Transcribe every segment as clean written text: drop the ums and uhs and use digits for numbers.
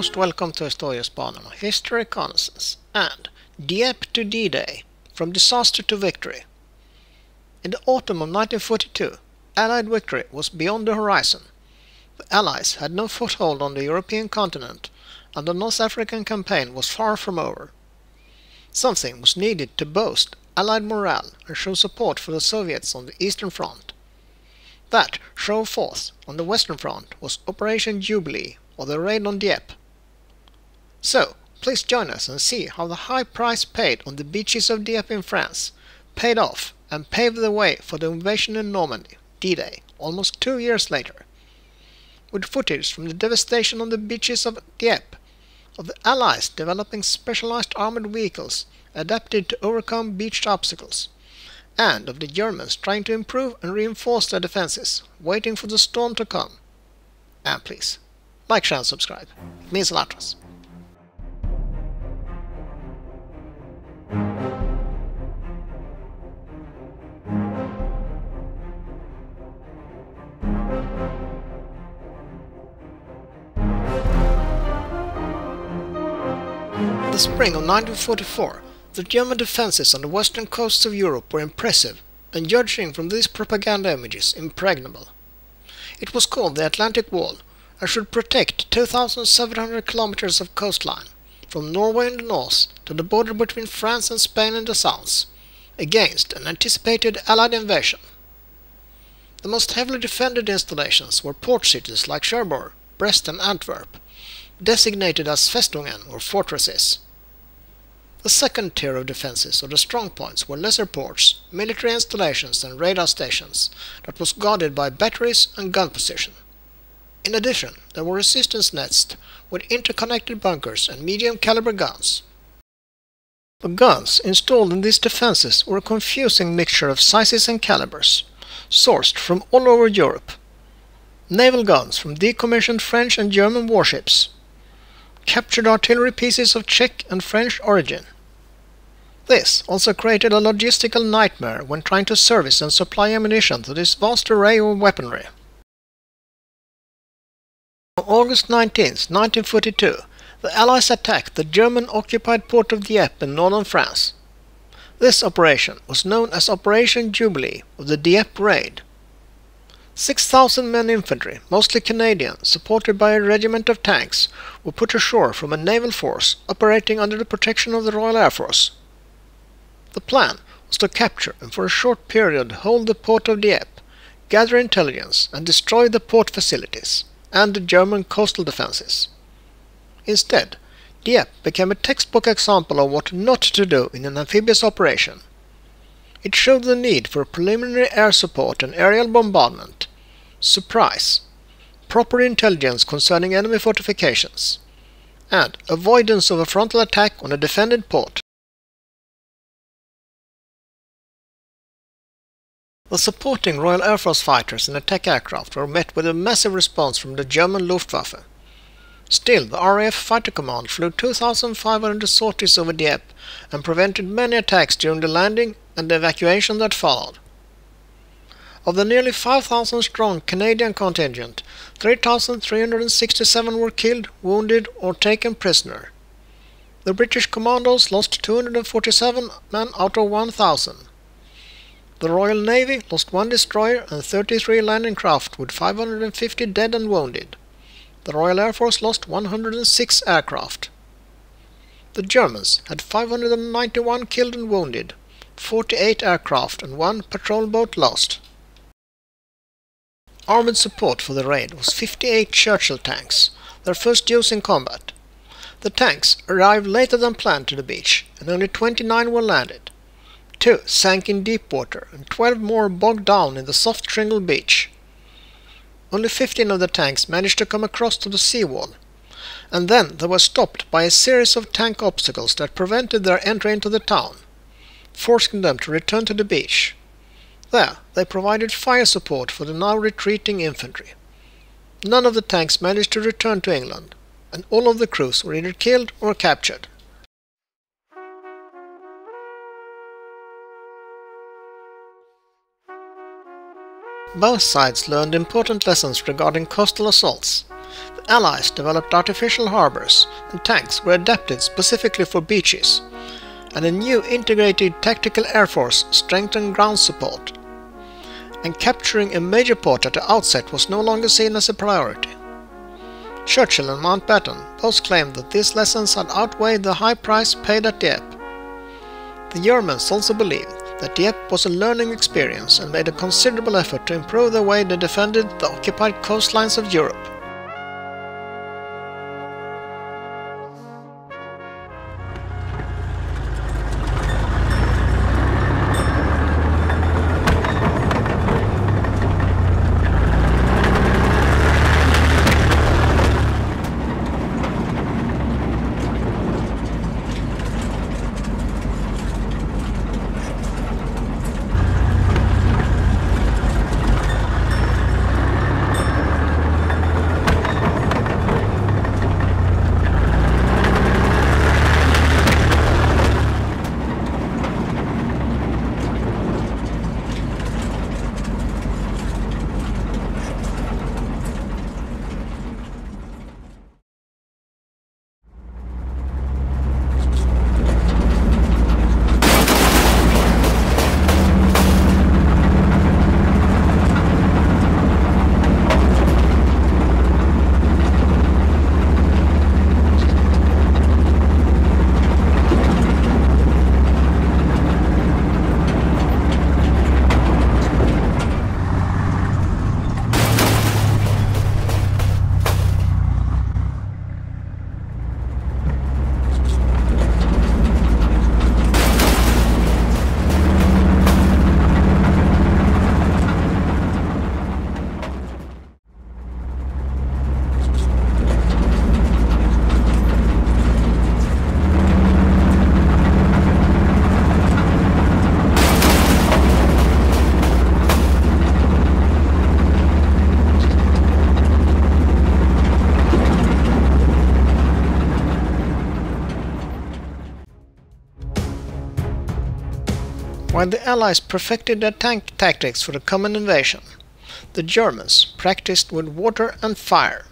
most welcome to Historiesbanorna, History Reconnaissance, and Dieppe to D-Day, from disaster to victory. In the autumn of 1942, Allied victory was beyond the horizon. The Allies had no foothold on the European continent, and the North African campaign was far from over. Something was needed to boost Allied morale and show support for the Soviets on the Eastern Front. That show of force on the Western Front was Operation Jubilee, or the raid on Dieppe. So, please join us and see how the high price paid on the beaches of Dieppe in France paid off and paved the way for the invasion in Normandy, D-Day, almost 2 years later. With footage from the devastation on the beaches of Dieppe, of the Allies developing specialized armored vehicles adapted to overcome beached obstacles, and of the Germans trying to improve and reinforce their defenses, waiting for the storm to come. And please, like, share and subscribe. It means a lot to us. In the spring of 1944, the German defenses on the western coasts of Europe were impressive, and judging from these propaganda images, impregnable. It was called the Atlantic Wall, and should protect 2,700 kilometers of coastline, from Norway in the north to the border between France and Spain in the south, against an anticipated Allied invasion. The most heavily defended installations were port cities like Cherbourg, Brest and Antwerp, designated as Festungen or fortresses. The second tier of defenses, or the strong points, were lesser ports, military installations and radar stations that was guarded by batteries and gun position. In addition, there were resistance nets with interconnected bunkers and medium-caliber guns. The guns installed in these defenses were a confusing mixture of sizes and calibers, sourced from all over Europe. Naval guns from decommissioned French and German warships, captured artillery pieces of Czech and French origin. This also created a logistical nightmare when trying to service and supply ammunition to this vast array of weaponry. On August 19, 1942, the Allies attacked the German-occupied port of Dieppe in northern France. This operation was known as Operation Jubilee of the Dieppe Raid. 6,000 men infantry, mostly Canadian, supported by a regiment of tanks, were put ashore from a naval force operating under the protection of the Royal Air Force. The plan was to capture and for a short period hold the port of Dieppe, gather intelligence and destroy the port facilities and the German coastal defenses. Instead, Dieppe became a textbook example of what not to do in an amphibious operation. It showed the need for preliminary air support and aerial bombardment, surprise, proper intelligence concerning enemy fortifications, and avoidance of a frontal attack on a defended port. The supporting Royal Air Force fighters and attack aircraft were met with a massive response from the German Luftwaffe. Still, the RAF Fighter Command flew 2,500 sorties over Dieppe and prevented many attacks during the landing and the evacuation that followed. Of the nearly 5,000-strong Canadian contingent, 3,367 were killed, wounded or taken prisoner. The British commandos lost 247 men out of 1,000. The Royal Navy lost 1 destroyer and 33 landing craft with 550 dead and wounded. The Royal Air Force lost 106 aircraft. The Germans had 591 killed and wounded, 48 aircraft and 1 patrol boat lost. Armored support for the raid was 58 Churchill tanks, their first use in combat. The tanks arrived later than planned to the beach, and only 29 were landed. 2 sank in deep water, and 12 more bogged down in the soft shingle beach. Only 15 of the tanks managed to come across to the seawall, and then they were stopped by a series of tank obstacles that prevented their entry into the town, forcing them to return to the beach. There, they provided fire support for the now retreating infantry. None of the tanks managed to return to England, and all of the crews were either killed or captured. Both sides learned important lessons regarding coastal assaults, The Allies developed artificial harbors, and tanks were adapted specifically for beaches, and a new integrated tactical air force strengthened ground support. And capturing a major port at the outset was no longer seen as a priority. Churchill and Mountbatten both claimed that these lessons had outweighed the high price paid at Dieppe. The Germans also believed that Dieppe was a learning experience and made a considerable effort to improve the way they defended the occupied coastlines of Europe. While the Allies perfected their tank tactics for the common invasion, the Germans practiced with water and fire.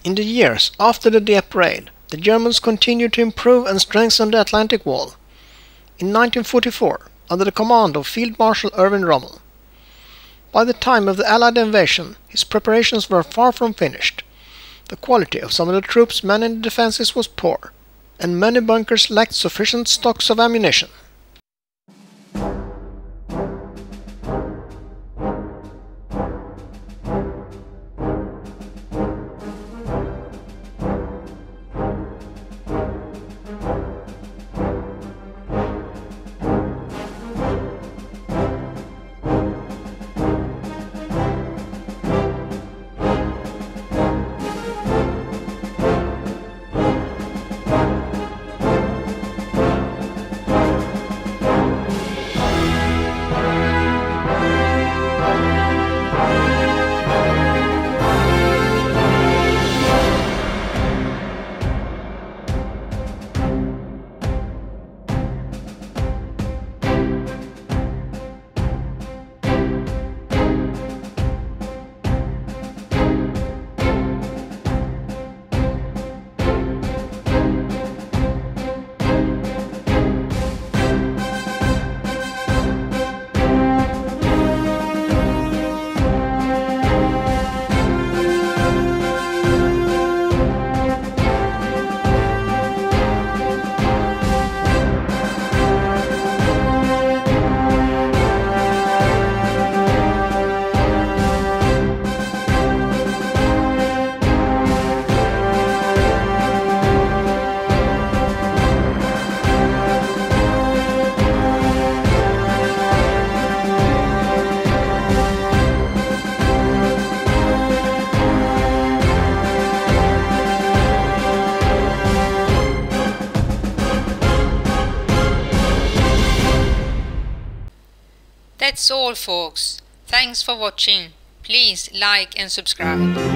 In the years after the Dieppe raid, the Germans continued to improve and strengthen the Atlantic Wall. In 1944, under the command of Field Marshal Erwin Rommel. By the time of the Allied invasion, his preparations were far from finished. The quality of some of the troops manning the defences was poor, and many bunkers lacked sufficient stocks of ammunition. That's all folks. Thanks for watching. Please like and subscribe.